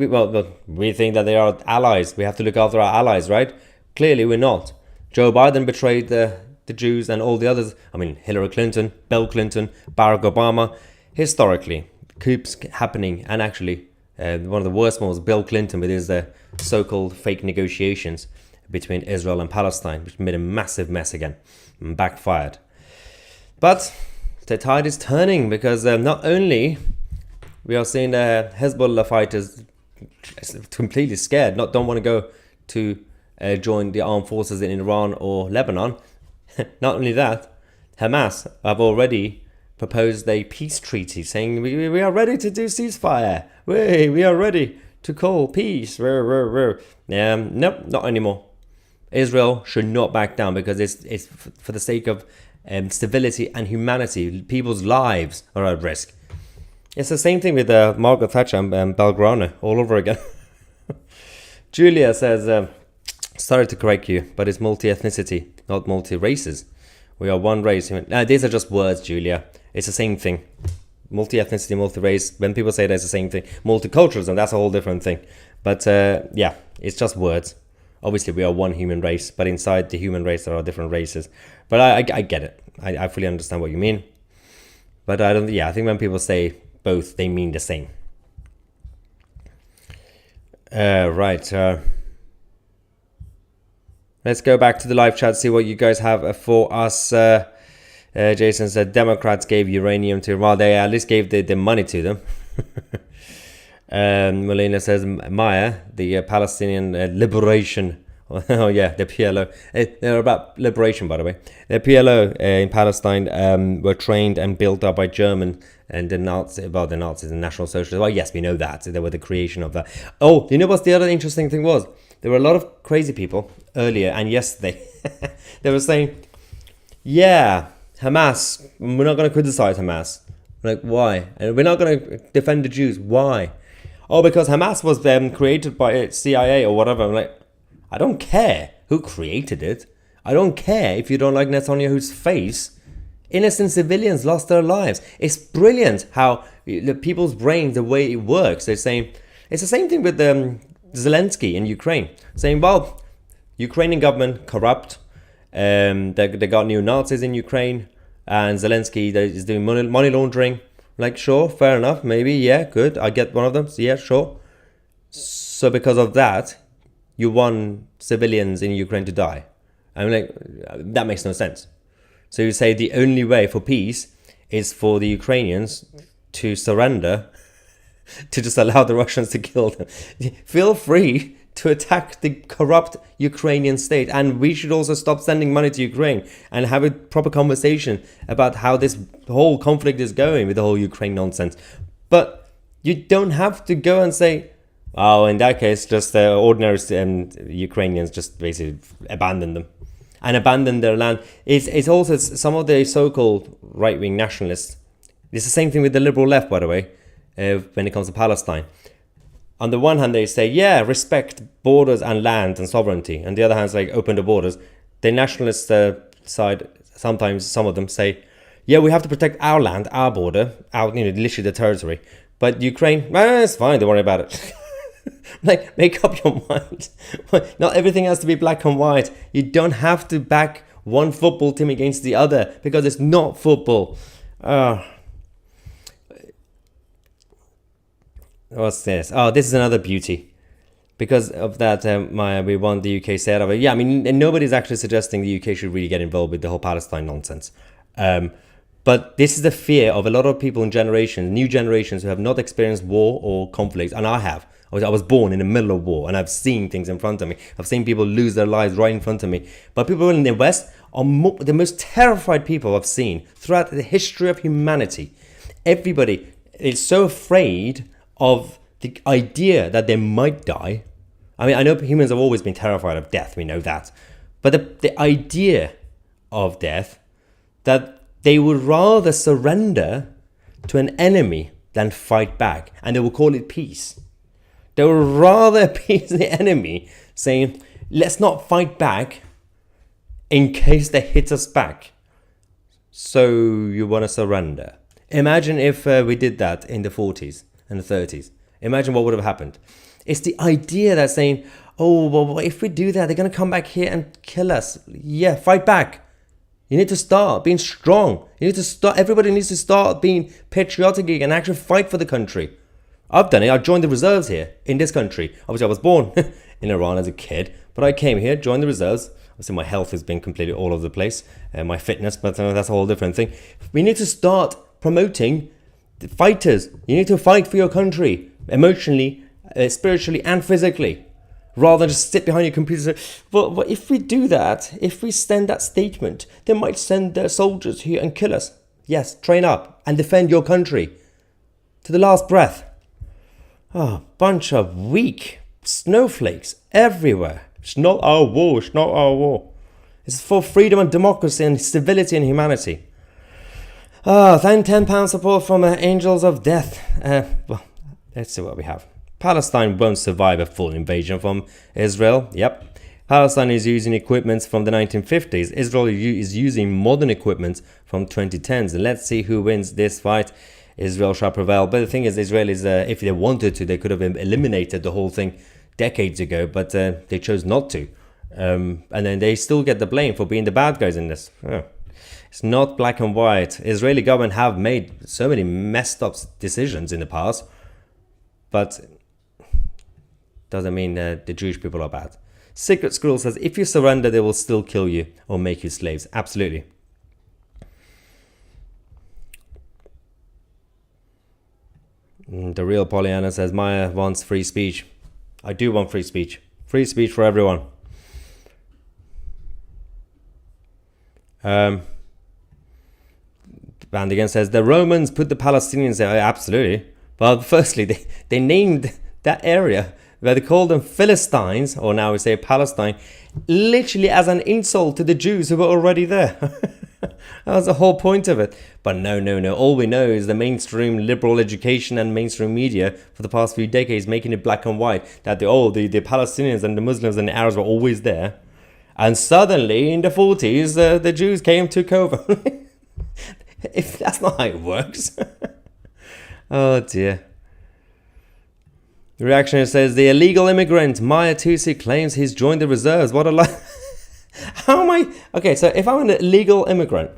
S1: we think that they are allies. We have to look after our allies, right? Clearly we're not. Joe Biden betrayed the Jews and all the others. I mean, Hillary Clinton, Bill Clinton, Barack Obama. Historically, coups happening, and actually one of the worst ones, Bill Clinton, with his so-called fake negotiations between Israel and Palestine, which made a massive mess again and backfired. But the tide is turning, because not only we are seeing the Hezbollah fighters completely scared, don't want to go to join the armed forces in Iran or Lebanon. Not only that, Hamas have already proposed a peace treaty, saying we are ready to do ceasefire. We are ready to call peace. Nope, not anymore. Israel should not back down, because it's for the sake of civility and humanity. People's lives are at risk. It's the same thing with Margaret Thatcher and Belgrano all over again. Julia says, sorry to correct you, but it's multi-ethnicity, not multi-races. We are one race. These are just words, Julia. It's the same thing. Multi-ethnicity, multi-race. When people say that's the same thing. Multiculturalism, that's a whole different thing. But yeah, it's just words. Obviously, we are one human race, but inside the human race, there are different races. But I get it. I fully understand what you mean. But I think when people say both, they mean the same. Right. Let's go back to the live chat, see what you guys have for us. Jason said Democrats gave uranium to, well, they at least gave the money to them. Melina says Maya, the Palestinian Liberation. Oh yeah, the PLO. They're about liberation, by the way. The PLO in Palestine were trained and built up by German and the Nazis, the National Socialists. Well, yes, we know that. They were the creation of that. Oh, you know what the other interesting thing was? There were a lot of crazy people earlier and yesterday. They were saying, yeah, Hamas, we're not going to criticize Hamas. Like, why? And we're not going to defend the Jews. Why? Oh, because Hamas was created by CIA or whatever. I'm like, I don't care who created it. I don't care if you don't like Netanyahu's face. Innocent civilians lost their lives. It's brilliant how the people's brains, the way it works. They're saying, it's the same thing with Zelensky in Ukraine. Saying, well, Ukrainian government, corrupt. They got neo-Nazis in Ukraine. And Zelensky is doing money laundering. Like, sure, fair enough, maybe, yeah, good. I get one of them, so yeah, sure. So because of that, you want civilians in Ukraine to die. I'm like, that makes no sense. So you say the only way for peace is for the Ukrainians to surrender, to just allow the Russians to kill them. Feel free to attack the corrupt Ukrainian state. And we should also stop sending money to Ukraine and have a proper conversation about how this whole conflict is going with the whole Ukraine nonsense. But you don't have to go and say, oh, in that case, just ordinary Ukrainians just basically abandon them and abandon their land. It's also some of the so-called right-wing nationalists. It's the same thing with the liberal left, by the way, when it comes to Palestine. On the one hand, they say, yeah, respect borders and land and sovereignty. And the other hand, it's like, open the borders. The nationalist side, sometimes some of them say, yeah, we have to protect our land, our border, literally the territory. But Ukraine, it's fine, don't worry about it. Like, make up your mind. Not everything has to be black and white. You don't have to back one football team against the other because it's not football. What's this? Oh, this is another beauty. Because of that, we want the UK set up. Yeah, I mean, nobody's actually suggesting the UK should really get involved with the whole Palestine nonsense. But this is the fear of a lot of people in generations, new generations who have not experienced war or conflict, and I have. I was born in the middle of war, and I've seen things in front of me. I've seen people lose their lives right in front of me. But people in the West are the most terrified people I've seen throughout the history of humanity. Everybody is so afraid of the idea that they might die. I mean, I know humans have always been terrified of death, we know that. But the idea of death, that they would rather surrender to an enemy than fight back. And they will call it peace. They would rather appease the enemy, saying, let's not fight back in case they hit us back. So you want to surrender. Imagine if we did that in the 40s and the 30s. Imagine what would have happened. It's the idea that's saying, oh, well, if we do that, they're going to come back here and kill us. Yeah, fight back. You need to start being strong. You need to start. Everybody needs to start being patriotic and actually fight for the country. I've done it. I joined the reserves here in this country. Obviously, I was born in Iran as a kid, but I came here, joined the reserves. Obviously, my health has been completely all over the place, and my fitness, but that's a whole different thing. We need to start promoting the fighters. You need to fight for your country emotionally, spiritually, and physically, rather than just sit behind your computer and say, well, if we do that, if we send that statement, they might send their soldiers here and kill us. Yes, train up and defend your country to the last breath. Oh, bunch of weak snowflakes everywhere. It's not our war, it's not our war. It's for freedom and democracy and civility and humanity. Then £10 support from Angels of Death. Well, let's see what we have. Palestine won't survive a full invasion from Israel. Yep. Palestine is using equipment from the 1950s. Israel is using modern equipment from 2010s. Let's see who wins this fight. Israel shall prevail. But the thing is, Israel is, if they wanted to, they could have eliminated the whole thing decades ago, but they chose not to. And then they still get the blame for being the bad guys in this. Oh. It's not black and white. Israeli government have made so many messed up decisions in the past, but doesn't mean that the Jewish people are bad. Secret Squirrel says, if you surrender, they will still kill you or make you slaves. Absolutely. The real Pollyanna says, Maya wants free speech. I do want free speech. Free speech for everyone. And again says, the Romans put the Palestinians there. Absolutely. Well, firstly, they named that area where they called them Philistines, or now we say Palestine, literally as an insult to the Jews who were already there. That was the whole point of it. But no. All we know is the mainstream liberal education and mainstream media for the past few decades making it black and white that the Palestinians and the Muslims and the Arabs were always there. And suddenly, in the 40s, the Jews came, took over. If that's not how it works. Oh dear. The reactioner says, the illegal immigrant Maya Tusi claims he's joined the reserves. What a lie. How am I? Okay, so if I'm an illegal immigrant,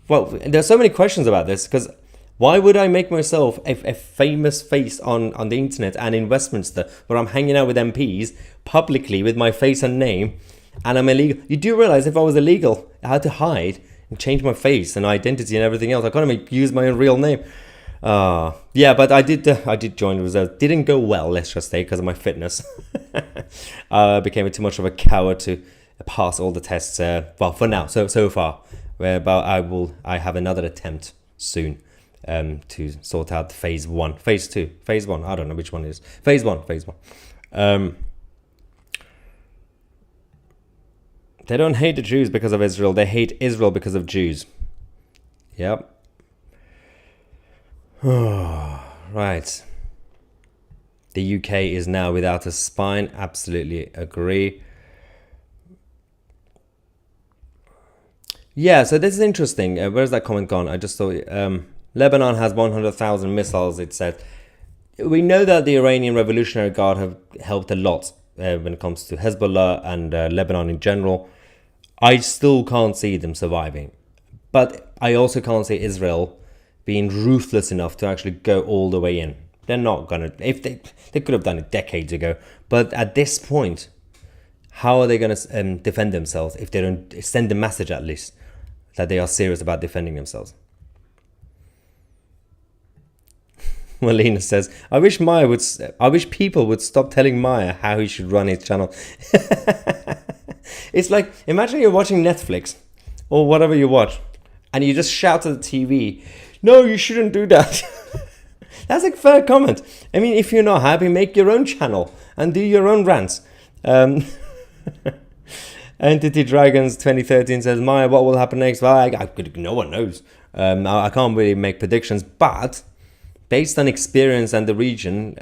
S1: well, there's so many questions about this, because why would I make myself a famous face on the internet and in Westminster, where I'm hanging out with MPs publicly with my face and name, and I'm illegal? You do realize if I was illegal, I had to hide and change my face and identity and everything else. I can't use my own real name. Yeah, but I did join the reserve. Didn't go well, let's just say, because of my fitness. I became too much of a coward to pass all the tests. Well, for now, so far. But I have another attempt soon to sort out phase 1, phase 2, phase 1. I don't know which one it is. Phase 1. They don't hate the Jews because of Israel. They hate Israel because of Jews. Yep. Right. The UK is now without a spine. Absolutely agree. Yeah, so this is interesting. Where's that comment gone? I just saw it. Lebanon has 100,000 missiles, it said. We know that the Iranian Revolutionary Guard have helped a lot when it comes to Hezbollah and Lebanon in general. I still can't see them surviving. But I also can't see Israel being ruthless enough to actually go all the way in. They're not gonna. If they could have done it decades ago, but at this point, how are they gonna defend themselves if they don't send the message at least that they are serious about defending themselves? Melina says, I wish people would stop telling Maya how he should run his channel. It's like, imagine you're watching Netflix or whatever you watch, and you just shout at the TV, no, you shouldn't do that. That's a fair comment. I mean, if you're not happy, make your own channel and do your own rants. Entity Dragons 2013 says, Maya, what will happen next? Well, no one knows. I can't really make predictions, but based on experience and the region,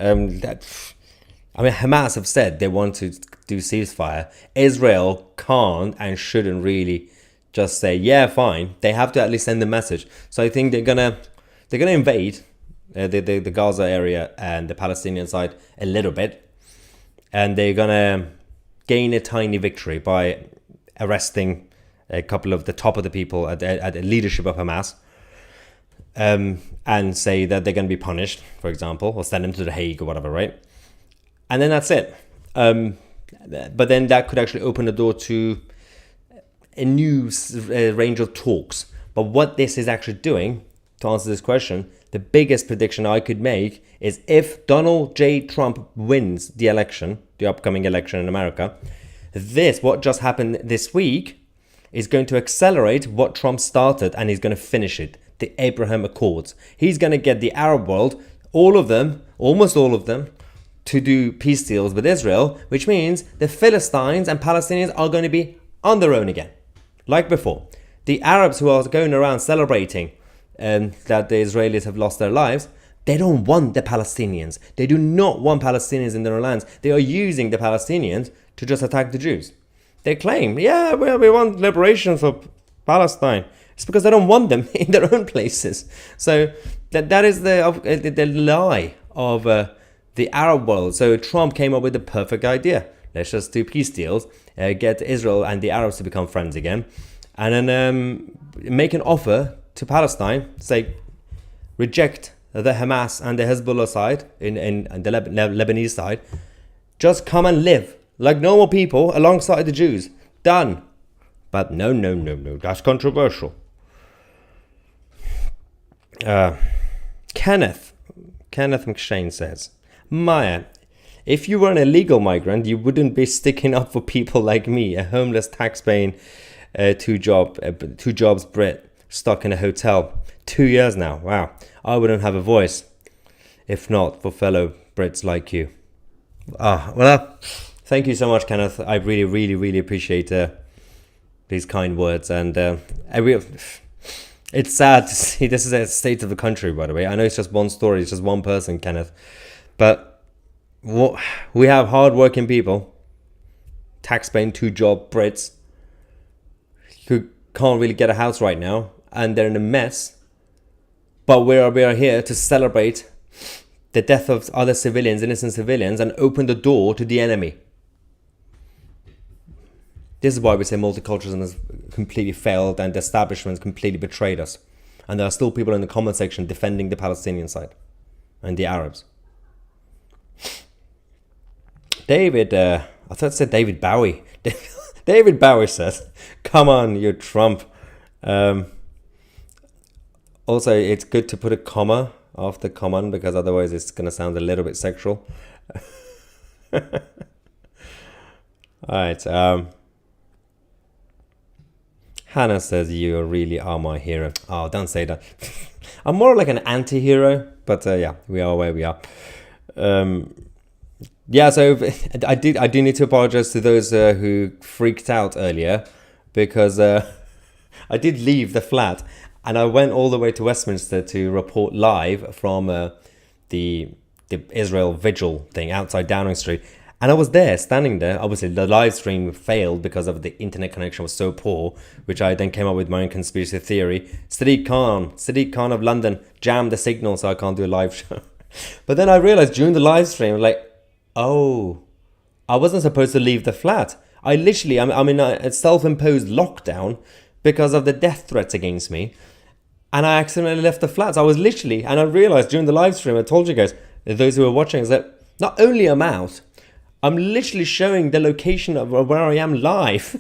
S1: Hamas have said they want to do ceasefire. Israel can't and shouldn't really just say, yeah, fine. They have to at least send a message. So I think they're gonna invade the Gaza area and the Palestinian side a little bit, and they're gonna gain a tiny victory by arresting a couple of the top of the people at the leadership of Hamas, and say that they're going to be punished, for example, or send them to The Hague or whatever, right? And then that's it. But then that could actually open the door to a new range of talks. But what this is actually doing, to answer this question, the biggest prediction I could make is if Donald J. Trump wins the election, the upcoming election in America, what just happened this week is going to accelerate what Trump started, and he's going to finish it. The Abraham Accords. He's going to get the Arab world, all of them, almost all of them, to do peace deals with Israel, which means the Philistines and Palestinians are going to be on their own again, like before. The Arabs who are going around celebrating that the Israelis have lost their lives, they don't want the Palestinians. They do not want Palestinians in their lands. They are using the Palestinians to just attack the Jews. They claim, yeah, we want liberation for Palestine. It's because they don't want them in their own places. So that is the lie of the Arab world. So Trump came up with the perfect idea. Let's just do peace deals, get Israel and the Arabs to become friends again, and then make an offer to Palestine, say, reject the Hamas and the Hezbollah side in the Lebanese side. Just come and live like normal people alongside the Jews. Done. But no, that's controversial. Kenneth McShane says, Maya, if you were an illegal migrant, you wouldn't be sticking up for people like me, a homeless tax-paying two jobs Brit stuck in a hotel 2 years now. Wow, I wouldn't have a voice if not for fellow Brits like you. Well, thank you so much, Kenneth. I really appreciate these kind words, and it's sad to see this is a state of the country, by the way. I know it's just one story, it's just one person, Kenneth, but we have hard-working people, tax-paying two-job Brits, who can't really get a house right now, and they're in a mess, but we are here to celebrate the death of other civilians, innocent civilians, and open the door to the enemy. This is why we say multiculturalism has completely failed and the establishment completely betrayed us. And there are still people in the comment section defending the Palestinian side and the Arabs. David, I thought it said David Bowie. David Bowie says, come on, you Trump. Also, it's good to put a comma after common, because otherwise it's going to sound a little bit sexual. Alright, Hannah says, you really are my hero. Oh, don't say that. I'm more like an anti-hero, but yeah, we are where we are. Yeah, so I do need to apologize to those who freaked out earlier, because I did leave the flat and I went all the way to Westminster to report live from the Israel Vigil thing outside Downing Street. And I was there, standing there. Obviously, the live stream failed because of the internet connection was so poor, which I then came up with my own conspiracy theory. Sadiq Khan of London jammed the signal so I can't do a live show. But then I realized during the live stream, like, oh, I wasn't supposed to leave the flat. I'm in a self-imposed lockdown because of the death threats against me. And I accidentally left the flat. So I was literally, and I realized during the live stream, I told you guys, those who were watching, is that not only I'm out, I'm literally showing the location of where I am live.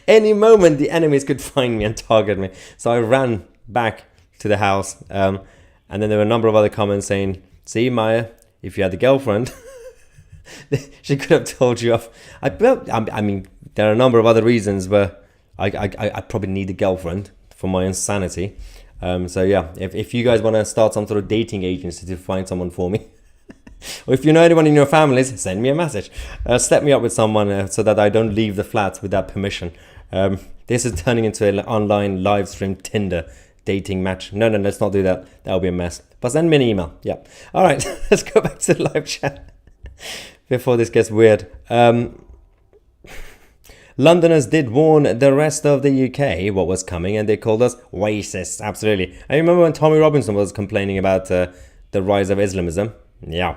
S1: Any moment the enemies could find me and target me. So I ran back to the house. And then there were a number of other comments saying, see, Maya, if you had a girlfriend, she could have told you off. I mean, there are a number of other reasons where I probably need a girlfriend for my insanity. So yeah, if you guys want to start some sort of dating agency to find someone for me, or if you know anyone in your families, send me a message. Set me up with someone so that I don't leave the flat without permission. This is turning into an online live stream Tinder dating match. No, let's not do that. That'll be a mess. But send me an email. Yeah. All right, let's go back to the live chat before this gets weird. Londoners did warn the rest of the UK what was coming, and they called us racists. Absolutely. I remember when Tommy Robinson was complaining about the rise of Islamism. Yeah.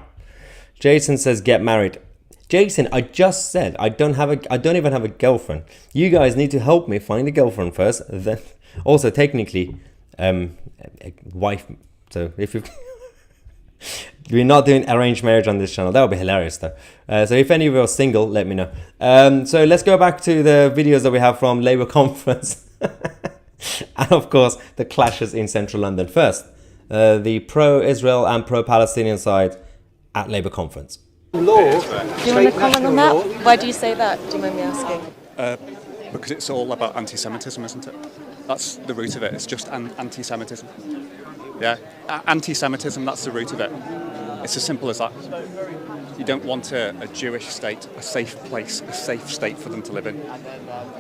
S1: Jason says, get married. Jason, I just said I don't even have a girlfriend. You guys need to help me find a girlfriend first. Then, also technically, a wife. So if you, we're not doing arranged marriage on this channel. That would be hilarious though. So if any of you are single, let me know. So let's go back to the videos that we have from Labour conference, and of course the clashes in central London first. The pro-Israel and pro-Palestinian side at Labour conference.
S6: Law.
S5: Do you want to comment on that? Why do you say that? Do you mind me asking?
S2: Because it's all about anti-Semitism, isn't it? That's the root of it. It's just anti-Semitism. Yeah, anti-Semitism, that's the root of it. It's as simple as that. You don't want a Jewish state, a safe place, a safe state for them to live in.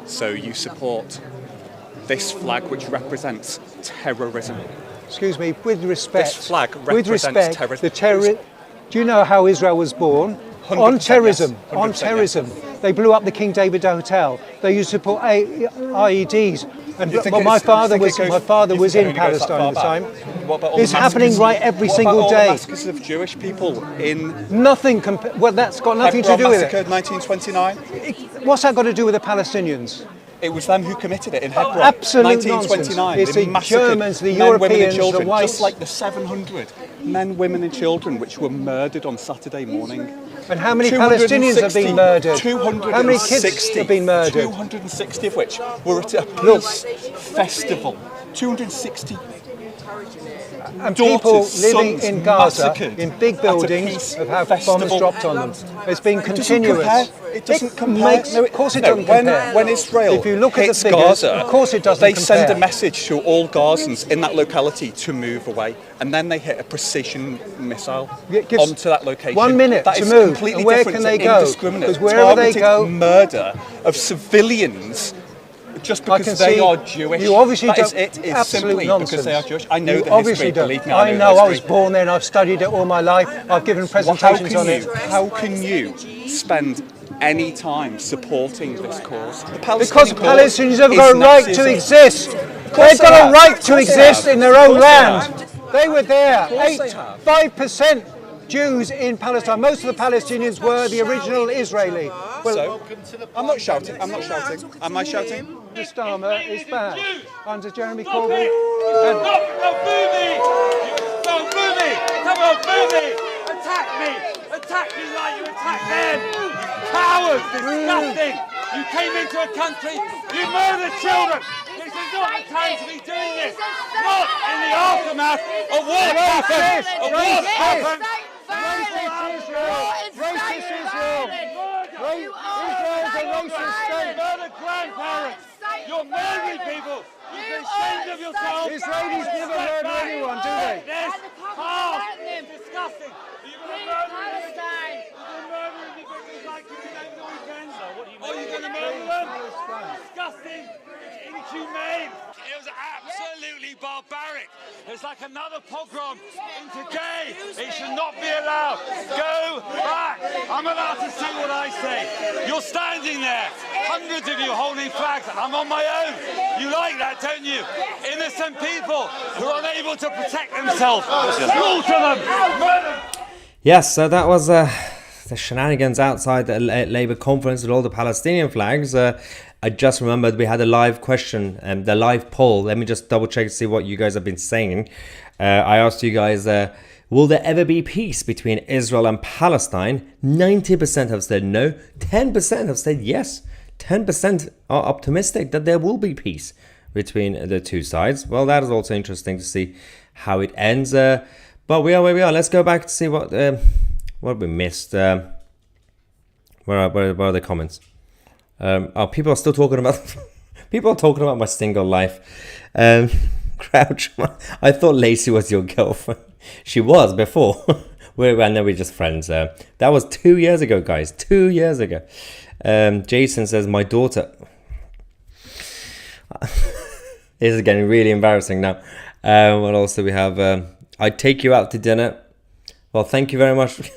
S2: So you support this flag which represents terrorism.
S6: Excuse me, with respect.
S2: This flag represents terrorism.
S6: Do you know how Israel was born? On terrorism. Yes. On terrorism. Yes. They blew up the King David Hotel. They used to put IEDs. And my father was in Palestine at the time. It's happening right every single day.
S2: Massacres of Jewish people in
S6: nothing. Well, that's got nothing to do with it.
S2: Massacred 1929.
S6: What's that got to do with the Palestinians?
S2: It was them who committed it in Hebron.
S6: Absolute
S2: 1929.
S6: Nonsense. It's the Germans, the
S2: men,
S6: Europeans,
S2: children,
S6: the whites.
S2: Just like the 700 men, women and children which were murdered on Saturday morning.
S6: And how many Palestinians have been murdered?
S2: 260.
S6: How many kids have been murdered?
S2: 260 of which were at a peace festival. 260.
S6: And people living in Gaza, in big buildings, have had bombs dropped on them. It's been continuous.
S2: It doesn't compare.
S6: Of course it doesn't compare.
S2: When Israel
S6: if you look at the
S2: hits
S6: figures,
S2: Gaza,
S6: of course it doesn't
S2: they
S6: compare.
S2: send a message to all Gazans in that locality to move away, and then they hit a precision missile onto that location.
S6: 1 minute
S2: that
S6: to
S2: is
S6: move.
S2: Completely
S6: And where
S2: different
S6: can they
S2: to
S6: go?
S2: indiscriminate,
S6: Because wherever they
S2: targeted
S6: go,
S2: murder of civilians. Just because they are Jewish.
S6: You obviously
S2: that
S6: don't.
S2: is it. Is
S6: Absolute
S2: simply
S6: nonsense.
S2: because they are Jewish. I know
S6: you
S2: the
S6: obviously
S2: history.
S6: don't.
S2: Believe me,
S6: I know.
S2: the
S6: I was
S2: history.
S6: born there. I've studied it all my life. I've given presentations on it.
S2: How can you spend any time supporting this cause? The
S6: Because Palestinians have
S2: is
S6: got a right
S2: Nazism.
S6: to exist. They've got a right to exist in their own land. They were there. 5% Jews in Palestine. Most of the Palestinians were the original Israeli.
S2: Well, I'm not shouting. I'm not shouting. Am I shouting?
S6: The Starmer is bad. Under Jeremy
S7: Stop
S6: Corbyn.
S7: it! Don't boo me! Don't boo me! Come on, boo me! Attack me! Attack me like you attack them! Cowards! Disgusting! You came into a country, you murdered children! This is not the time to be doing this! Not in the aftermath of what happened! Of what happened!
S6: Racist Israel! Racist Israel! Israel is a racist state!
S7: Murder grandparents! You're murdering people! You should be ashamed of yourself!
S6: Israelis never murder anyone, do they?
S7: This is disgusting! Are you going to murder Palestine? You're going to murder individuals like you did over the weekend? So what are you going to murder them? Disgusting! It's inhumane! It was absolutely barbaric. It's like another pogrom into gay. It should not be allowed. Go back. I'm allowed to say what I say. You're standing there. Hundreds of you holding flags. I'm on my own. You like that, don't you? Innocent people who are unable to protect themselves. Slaughter them. Murder.
S1: Yes, so that was the shenanigans outside the Labour conference with all the Palestinian flags. I just remembered we had a live question, the live poll. Let me just double check to see what you guys have been saying. I asked you guys, will there ever be peace between Israel and Palestine? 90% have said no. 10% have said yes. 10% are optimistic that there will be peace between the two sides. Well, that is also interesting to see how it ends. But we are where we are. Let's go back to see what we missed. Where are the comments? People are still talking about people are talking about my single life. Crouch, I thought Lacey was your girlfriend. She was before. I know we're just friends. That was 2 years ago, guys. 2 years ago. Jason says my daughter. This is getting really embarrassing now. What else do we have? I'd take you out to dinner. Well, thank you very much.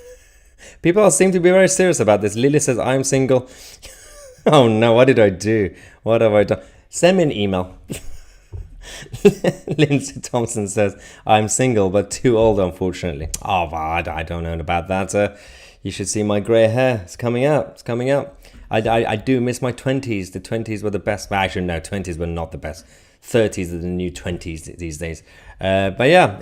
S1: People seem to be very serious about this. Lily says I'm single. Oh no, what did I do? What have I done? Send me an email. Lindsay Thompson says, I'm single but too old, unfortunately. Oh, well, I don't know about that. You should see my grey hair. It's coming out. It's coming out. I do miss my 20s. The 20s were the best. Well, actually, no, 20s were not the best. 30s are the new 20s these days. But yeah,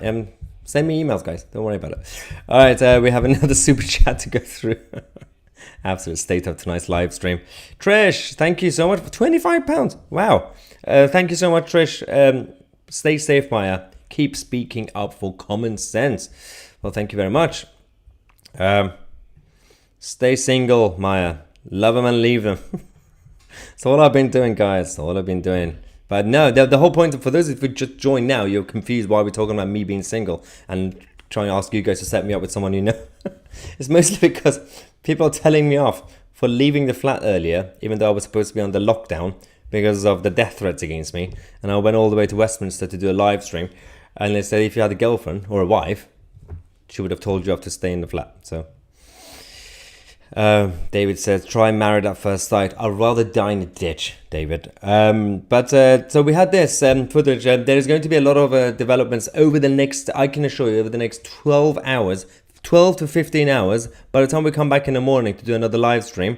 S1: send me emails, guys. Don't worry about it. All right, we have another super chat to go through. Absolute state of tonight's live stream. Trish, thank you so much for £25. Wow. Thank you so much, Trish. Stay safe, Maya. Keep speaking up for common sense. Well, thank you very much. Stay single, Maya. Love them and leave them. That's all I've been doing, guys. That's all I've been doing. But no, the whole point, for those of you who just joined now, you're confused why we're talking about me being single and trying to ask you guys to set me up with someone you know. It's mostly because people are telling me off for leaving the flat earlier, even though I was supposed to be under lockdown because of the death threats against me. And I went all the way to Westminster to do a live stream. And they said if you had a girlfriend or a wife, she would have told you off to stay in the flat. So David says, try married at first sight. I'd rather die in a ditch, David. So we had this footage. There is going to be a lot of developments over the next, I can assure you, over the next 12 hours, 12 to 15 hours. By the time we come back in the morning to do another live stream,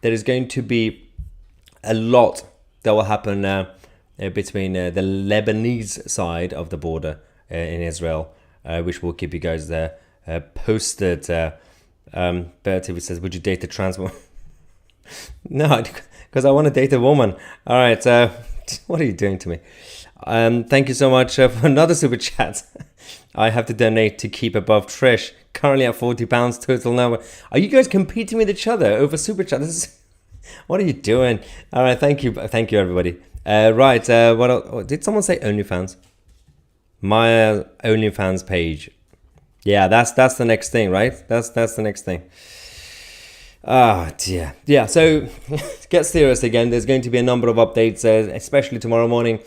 S1: there is going to be a lot that will happen between the Lebanese side of the border in Israel, which will keep you guys posted. Bertie says, would you date a trans woman? No, because I want to date a woman. All right, what are you doing to me? Thank you so much for another super chat. I have to donate to keep above Trish. Currently at £40 total now. Are you guys competing with each other over super chat? What are you doing? All right, thank you everybody. Right, what else? Did someone say OnlyFans? My OnlyFans page. Yeah, that's the next thing, right? That's the next thing. Ah, dear. Yeah, so get serious again. There's going to be a number of updates, especially tomorrow morning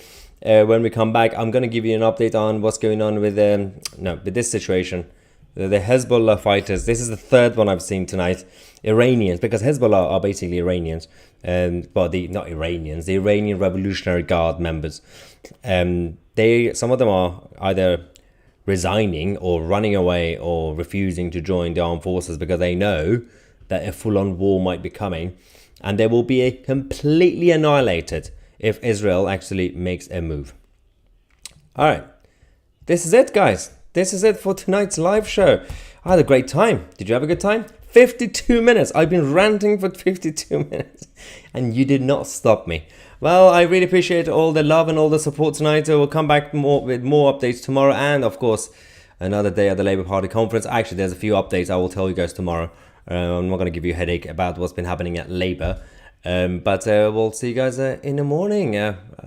S1: when we come back. I'm going to give you an update on what's going on with this situation. The Hezbollah fighters. This is the third one I've seen tonight. Iranians, because Hezbollah are basically Iranians, but the Iranian Revolutionary Guard members. Some of them are either resigning or running away or refusing to join the armed forces because they know that a full-on war might be coming, and they will be completely annihilated if Israel actually makes a move. All right, this is it, guys. This is it for tonight's live show. I had a great time. Did you have a good time? 52 minutes. I've been ranting for 52 minutes and you did not stop me. Well, I really appreciate all the love and all the support tonight. We'll come back with more updates tomorrow, and of course another day at the Labour Party conference. Actually, there's a few updates I will tell you guys tomorrow. I'm not going to give you a headache about what's been happening at Labour, but we'll see you guys in the morning,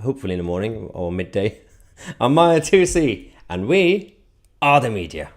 S1: hopefully in the morning or midday. I'm Maya 2C and we are the media.